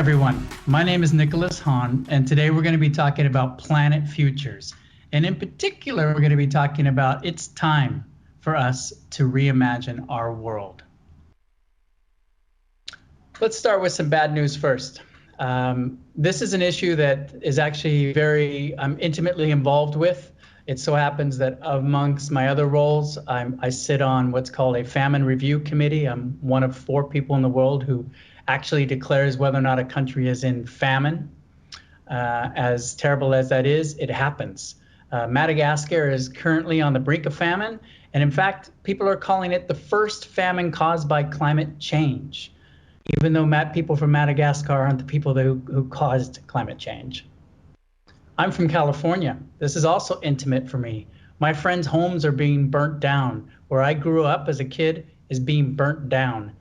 everyone. My name is Nicholas Hahn, and today we're going to be talking about planet futures. And in particular, we're going to be talking about it's time for us to reimagine our world. Let's start with some bad news first. This is an issue that is actually very intimately involved with. It so happens that amongst my other roles, I sit on what's called a famine review committee. I'm one of 4 people in the world who actually declares whether or not a country is in famine. As terrible as that is, it happens. Madagascar is currently on the brink of famine, and in fact, people are calling it the first famine caused by climate change, even though people from Madagascar aren't the people who caused climate change. I'm from California. This is also intimate for me. My friends' homes are being burnt down. Where I grew up as a kid is being burnt down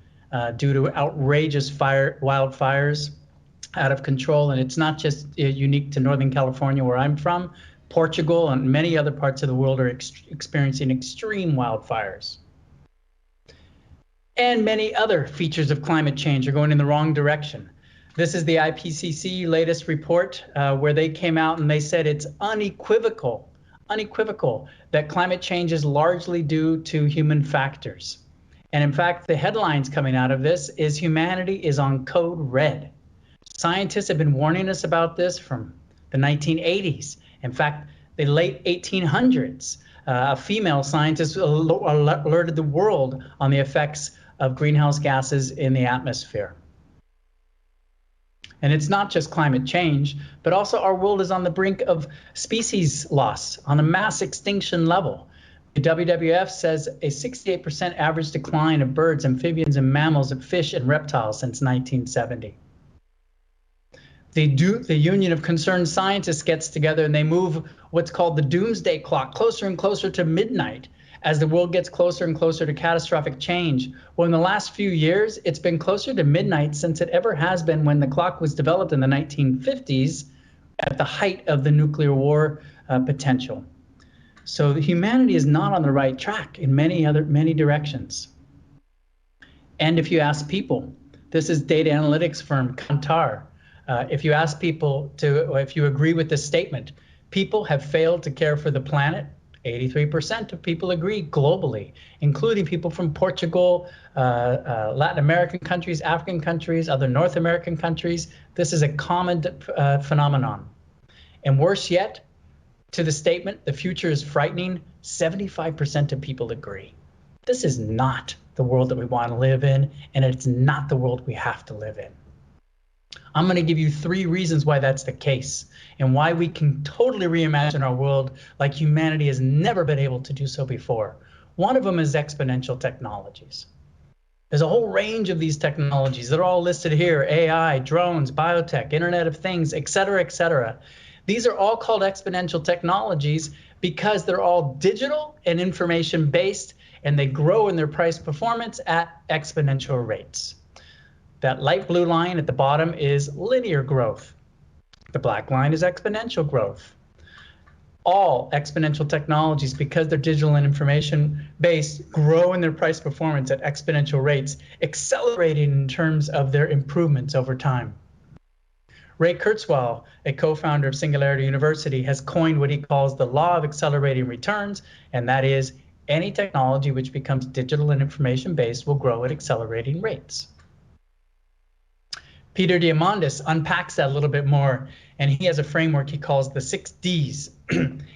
due to outrageous wildfires out of control. And it's not just unique to Northern California, where I'm from. Portugal and many other parts of the world are experiencing extreme wildfires. And many other features of climate change are going in the wrong direction. This is the IPCC latest report where they came out and they said it's unequivocal that climate change is largely due to human factors. And in fact, the headlines coming out of this is humanity is on code red. Scientists have been warning us about this from the 1980s. In fact, the late 1800s, a female scientist alerted the world on the effects of greenhouse gases in the atmosphere. And it's not just climate change, but also our world is on the brink of species loss on a mass extinction level. The WWF says a 68% average decline of birds, amphibians, and mammals, and fish and reptiles since 1970. The Union of Concerned Scientists gets together and they move what's called the doomsday clock closer and closer to midnight as the world gets closer and closer to catastrophic change. Well, in the last few years, it's been closer to midnight since it ever has been when the clock was developed in the 1950s at the height of the nuclear war potential. So humanity is not on the right track in many directions. And if you ask people, this is data analytics firm Kantar. If you ask people if you agree with this statement, people have failed to care for the planet. 83% of people agree globally, including people from Portugal, Latin American countries, African countries, other North American countries. This is a common phenomenon. And worse yet, to the statement, the future is frightening, 75% of people agree. This is not the world that we want to live in, and it's not the world we have to live in. I'm going to give you 3 reasons why that's the case and why we can totally reimagine our world like humanity has never been able to do so before. One of them is exponential technologies. There's a whole range of these technologies. They're all listed here: AI, drones, biotech, Internet of Things, et cetera, et cetera. These are all called exponential technologies because they're all digital and information based, and they grow in their price performance at exponential rates. That light blue line at the bottom is linear growth. The black line is exponential growth. All exponential technologies, because they're digital and information based, grow in their price performance at exponential rates, accelerating in terms of their improvements over time. Ray Kurzweil, a co-founder of Singularity University, has coined what he calls the law of accelerating returns, and that is any technology which becomes digital and information based will grow at accelerating rates. Peter Diamandis unpacks that a little bit more, and he has a framework he calls the 6 Ds,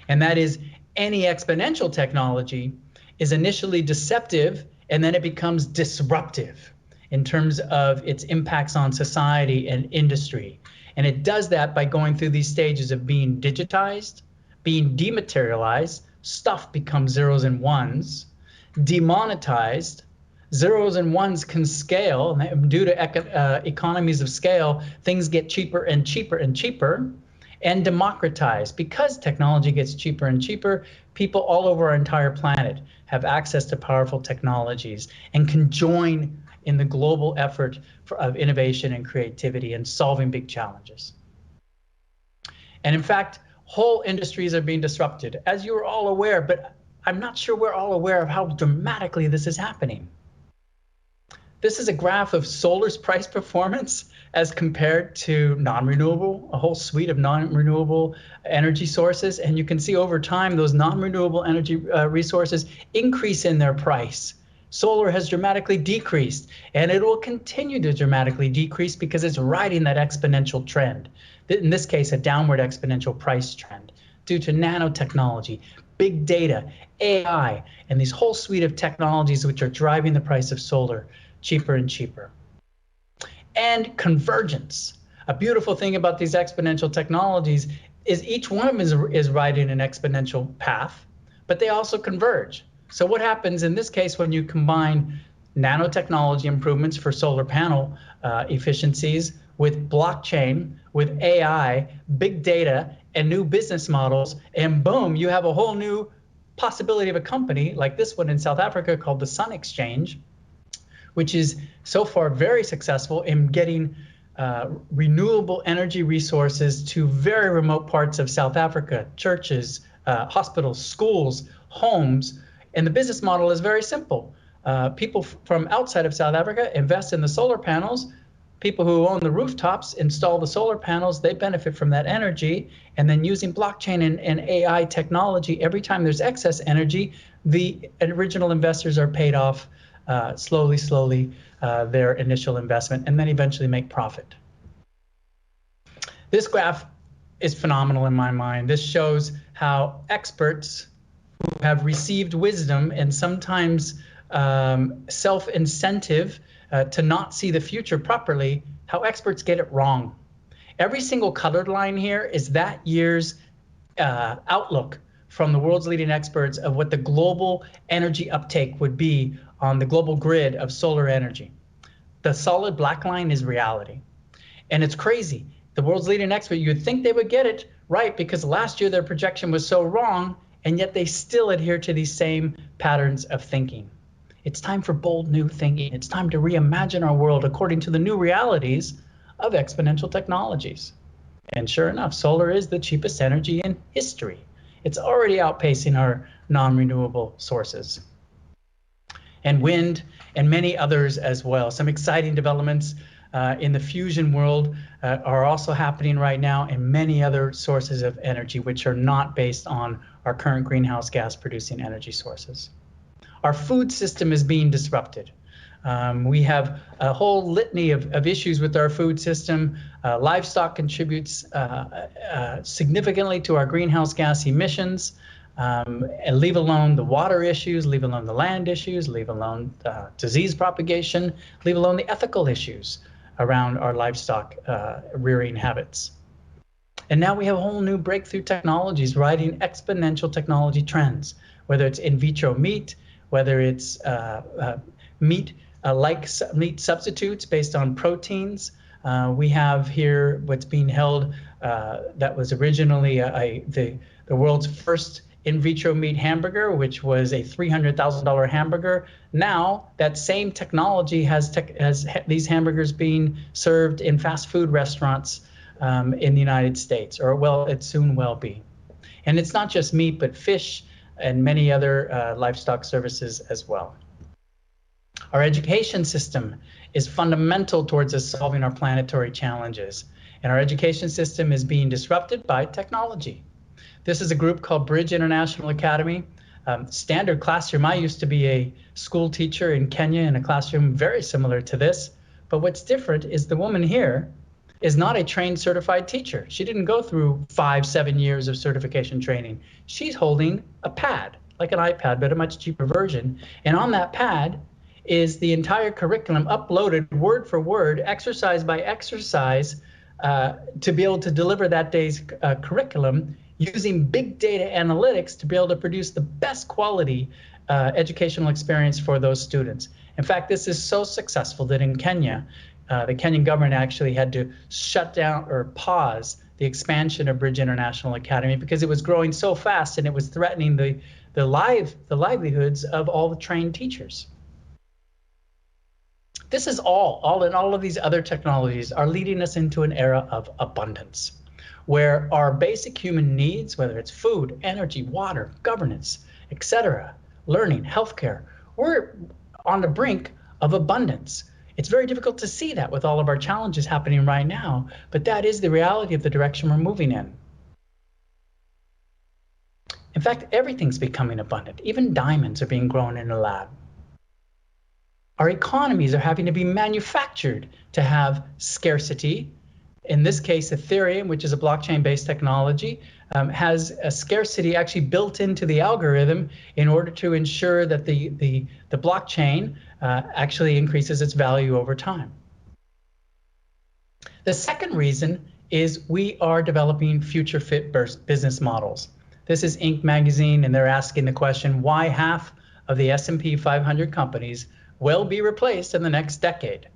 and that is any exponential technology is initially deceptive, and then it becomes disruptive in terms of its impacts on society and industry. And it does that by going through these stages of being digitized, being dematerialized, stuff becomes zeros and ones, demonetized, zeros and ones can scale, and due to economies of scale, things get cheaper and cheaper and cheaper, and democratized. Because technology gets cheaper and cheaper, people all over our entire planet have access to powerful technologies and can join in the global effort of innovation and creativity and solving big challenges. And in fact, whole industries are being disrupted, as you are all aware, but I'm not sure we're all aware of how dramatically this is happening. This is a graph of solar's price performance as compared to non-renewable, a whole suite of non-renewable energy sources. And you can see over time, those non-renewable energy resources increase in their price. Solar has dramatically decreased, and it will continue to dramatically decrease because it's riding that exponential trend. In this case, a downward exponential price trend due to nanotechnology, big data, AI, and these whole suite of technologies which are driving the price of solar cheaper and cheaper. And convergence. A beautiful thing about these exponential technologies is each one of them is riding an exponential path, but they also converge. So what happens in this case when you combine nanotechnology improvements for solar panel efficiencies with blockchain, with AI, big data, and new business models, and boom, you have a whole new possibility of a company like this one in South Africa called the Sun Exchange, which is so far very successful in getting renewable energy resources to very remote parts of South Africa, churches, hospitals, schools, homes. And the business model is very simple. People from outside of South Africa invest in the solar panels. People who own the rooftops install the solar panels. They benefit from that energy. And then using blockchain and AI technology, every time there's excess energy, the original investors are paid off slowly, their initial investment, and then eventually make profit. This graph is phenomenal in my mind. This shows how experts who have received wisdom and sometimes self-incentive to not see the future properly, how experts get it wrong. Every single colored line here is that year's outlook from the world's leading experts of what the global energy uptake would be on the global grid of solar energy. The solid black line is reality. And it's crazy. The world's leading expert, you'd think they would get it right because last year their projection was so wrong, and yet they still adhere to these same patterns of thinking. It's time for bold new thinking. It's time to reimagine our world according to the new realities of exponential technologies. And sure enough, solar is the cheapest energy in history. It's already outpacing our non-renewable sources. And wind and many others as well. Some exciting developments in the fusion world are also happening right now, and many other sources of energy which are not based on our current greenhouse gas producing energy sources. Our food system is being disrupted. We have a whole litany of issues with our food system. Livestock contributes significantly to our greenhouse gas emissions, and leave alone the water issues, leave alone the land issues, leave alone disease propagation, leave alone the ethical issues around our livestock rearing habits. And now we have a whole new breakthrough technologies riding exponential technology trends, whether it's in vitro meat, whether it's meat substitutes based on proteins. We have here what's being held that was originally the world's first in vitro meat hamburger, which was a $300,000 hamburger. Now that same technology has these hamburgers being served in fast food restaurants in the United States, or well, it soon will be. And it's not just meat, but fish and many other livestock services as well. Our education system is fundamental towards us solving our planetary challenges. And our education system is being disrupted by technology. This is a group called Bridge International Academy. Standard classroom. I used to be a school teacher in Kenya in a classroom very similar to this. But what's different is the woman here is not a trained certified teacher. She didn't go through 5-7 years of certification training. She's holding a pad, like an iPad, but a much cheaper version. And on that pad is the entire curriculum uploaded word for word, exercise by exercise, to be able to deliver that day's curriculum using big data analytics to be able to produce the best quality educational experience for those students. In fact, this is so successful that in Kenya, the Kenyan government actually had to shut down or pause the expansion of Bridge International Academy because it was growing so fast and it was threatening the livelihoods of all the trained teachers. This is all of these other technologies are leading us into an era of abundance, where our basic human needs, whether it's food, energy, water, governance, etc., learning, healthcare, we're on the brink of abundance. It's very difficult to see that with all of our challenges happening right now, but that is the reality of the direction we're moving in. In fact, everything's becoming abundant. Even diamonds are being grown in a lab. Our economies are having to be manufactured to have scarcity. In this case, Ethereum, which is a blockchain-based technology, has a scarcity actually built into the algorithm in order to ensure that the blockchain actually increases its value over time. The second reason is we are developing future fit business models. This is Inc. magazine, and they're asking the question, why half of the S&P 500 companies will be replaced in the next decade?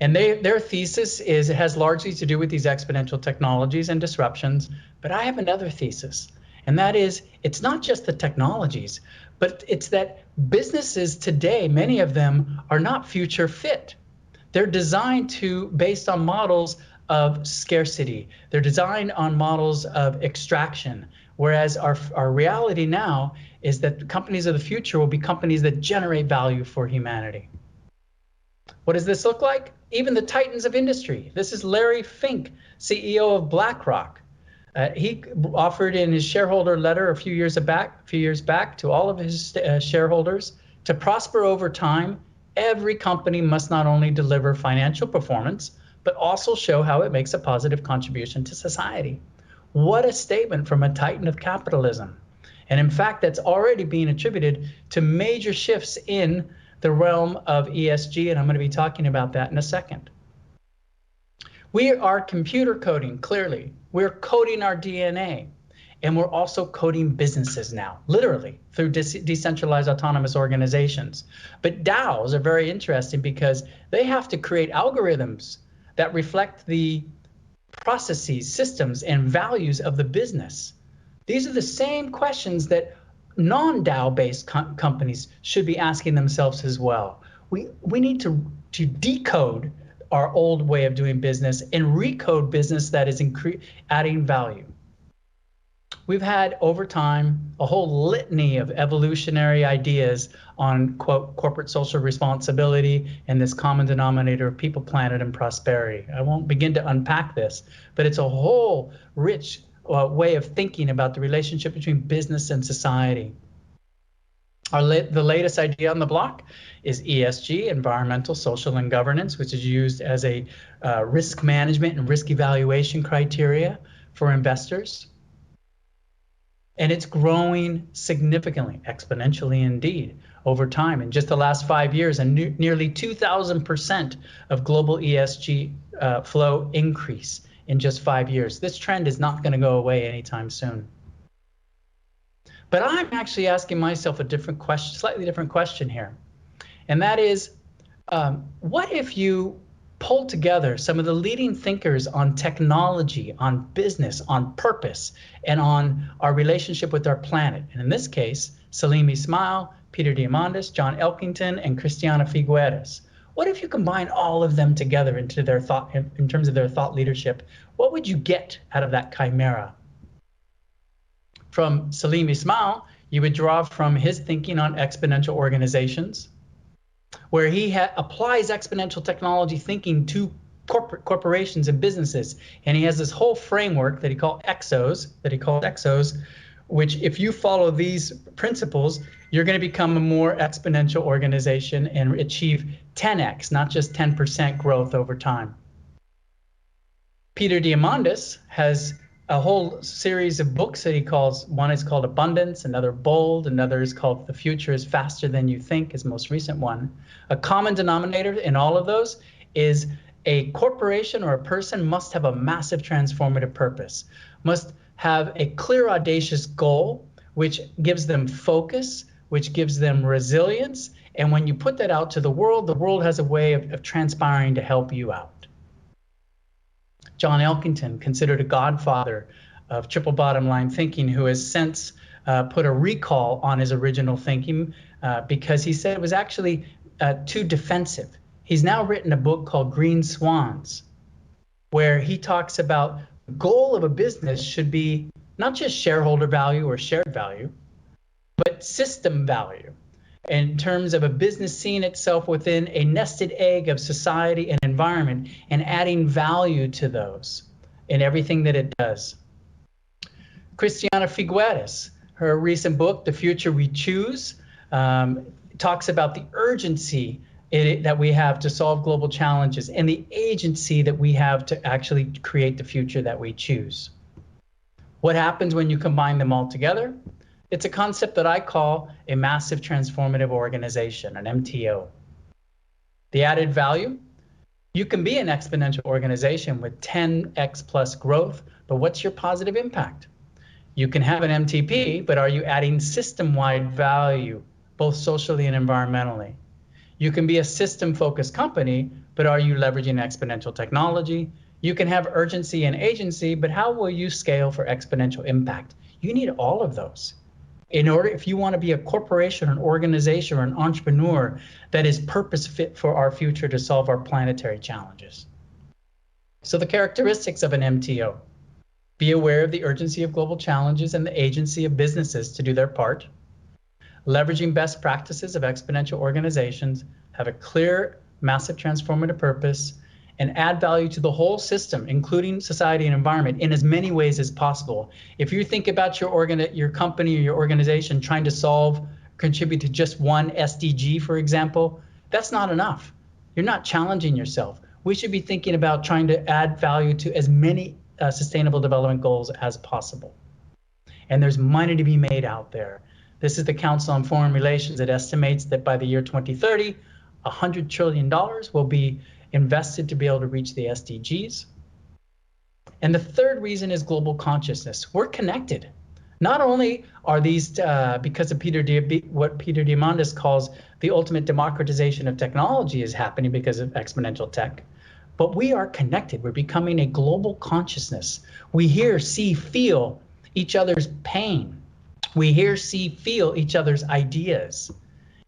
And their thesis is it has largely to do with these exponential technologies and disruptions, but I have another thesis, and that is it's not just the technologies, but it's that businesses today, many of them are not future fit. They're designed based on models of scarcity. They're designed on models of extraction, whereas our reality now is that companies of the future will be companies that generate value for humanity. What does this look like? Even the titans of industry. This is Larry Fink, CEO of BlackRock. He offered in his shareholder letter a few years back to all of his shareholders to prosper over time. Every company must not only deliver financial performance, but also show how it makes a positive contribution to society. What a statement from a titan of capitalism. And in fact, that's already being attributed to major shifts in the realm of ESG, and I'm going to be talking about that in a second. We are computer coding, clearly. We're coding our DNA, and we're also coding businesses now, literally, through decentralized autonomous organizations. But DAOs are very interesting because they have to create algorithms that reflect the processes, systems, and values of the business. These are the same questions that non-DAO based companies should be asking themselves as well. We need to decode our old way of doing business and recode business that is adding value. We've had over time a whole litany of evolutionary ideas on, quote, corporate social responsibility and this common denominator of people, planet, and prosperity. I won't begin to unpack this, but it's a whole rich way of thinking about the relationship between business and society. The latest idea on the block is ESG, environmental, social, and governance, which is used as a risk management and risk evaluation criteria for investors. And it's growing significantly, exponentially indeed, over time. In just the last 5 years, nearly 2,000% of global ESG flow increase in just 5 years. This trend is not going to go away anytime soon. But I'm actually asking myself a slightly different question here. And that is, what if you pull together some of the leading thinkers on technology, on business, on purpose, and on our relationship with our planet? And in this case, Salim Ismail, Peter Diamandis, John Elkington, and Christiana Figueres. What if you combine all of them together into their thought, in terms of their thought leadership? What would you get out of that chimera? From Salim Ismail, you would draw from his thinking on exponential organizations, where he applies exponential technology thinking to corporations and businesses. And he has this whole framework that he calls exos, which if you follow these principles, you're going to become a more exponential organization and achieve 10x, not just 10% growth over time. Peter Diamandis has a whole series of books that he calls, one is called Abundance, another Bold, another is called The Future is Faster Than You Think, his most recent one. A common denominator in all of those is a corporation or a person must have a massive transformative purpose, must have a clear, audacious goal, which gives them focus, which gives them resilience. And when you put that out to the world has a way of transpiring to help you out. John Elkington, considered a godfather of triple bottom line thinking, who has since put a recall on his original thinking because he said it was actually too defensive. He's now written a book called Green Swans, where he talks about the goal of a business should be not just shareholder value or shared value, but system value. in terms of a business seeing itself within a nested egg of society and environment and adding value to those in everything that it does. Christiana Figueres, her recent book, The Future We Choose, talks about the urgency that we have to solve global challenges and the agency that we have to actually create the future that we choose. What happens when you combine them all together? It's a concept that I call a massive transformative organization, an MTO. The added value? You can be an exponential organization with 10x plus growth, but what's your positive impact? You can have an MTP, but are you adding system-wide value, both socially and environmentally? You can be a system-focused company, but are you leveraging exponential technology? You can have urgency and agency, but how will you scale for exponential impact? You need all of those. In order, if you want to be a corporation, an organization, or an entrepreneur that is purpose fit for our future to solve our planetary challenges. So the characteristics of an MTO: be aware of the urgency of global challenges and the agency of businesses to do their part. Leveraging best practices of exponential organizations, have a clear, massive transformative purpose, and add value to the whole system, including society and environment, in as many ways as possible. If you think about your company or your organization trying to contribute to just one SDG, for example, that's not enough. You're not challenging yourself. We should be thinking about trying to add value to as many sustainable development goals as possible. And there's money to be made out there. This is the Council on Foreign Relations that estimates that by the year 2030, $100 trillion will be invested to be able to reach the SDGs. And the third reason is global consciousness. We're connected. Not only are these, because of what Peter Diamandis calls the ultimate democratization of technology is happening because of exponential tech, but we are connected. We're becoming a global consciousness. We hear, see, feel each other's pain. We hear, see, feel each other's ideas.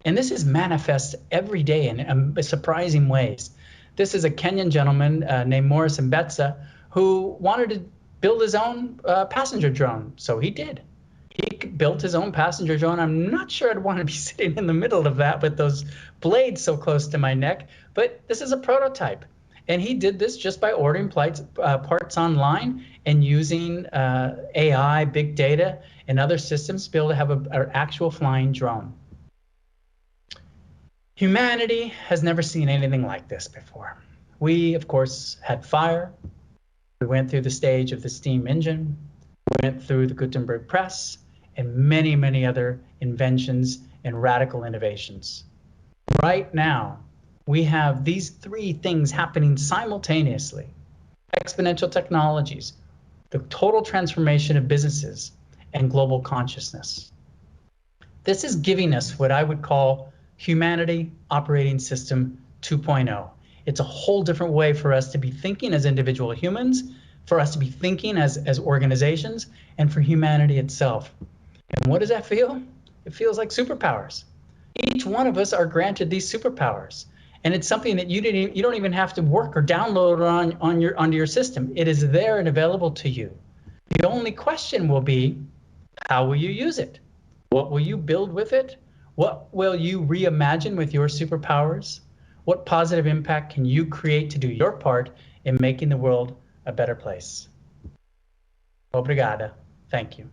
And this is manifest every day in surprising ways. This is a Kenyan gentleman named Morris Mbetsa who wanted to build his own passenger drone. So he did. He built his own passenger drone. I'm not sure I'd want to be sitting in the middle of that with those blades so close to my neck, but this is a prototype. And he did this just by ordering parts online and using AI, big data, and other systems to be able to have an actual flying drone. Humanity has never seen anything like this before. We, of course, had fire. We went through the stage of the steam engine. We went through the Gutenberg press and many, many other inventions and radical innovations. Right now, we have these three things happening simultaneously: exponential technologies, the total transformation of businesses, and global consciousness. This is giving us what I would call Humanity Operating System 2.0. It's a whole different way for us to be thinking as individual humans, for us to be thinking as organizations, and for humanity itself. And what does that feel? It feels like superpowers. Each one of us are granted these superpowers. And it's something that you don't even have to work or download onto your system. It is there and available to you. The only question will be, how will you use it? What will you build with it? What will you reimagine with your superpowers? What positive impact can you create to do your part in making the world a better place? Obrigada. Thank you.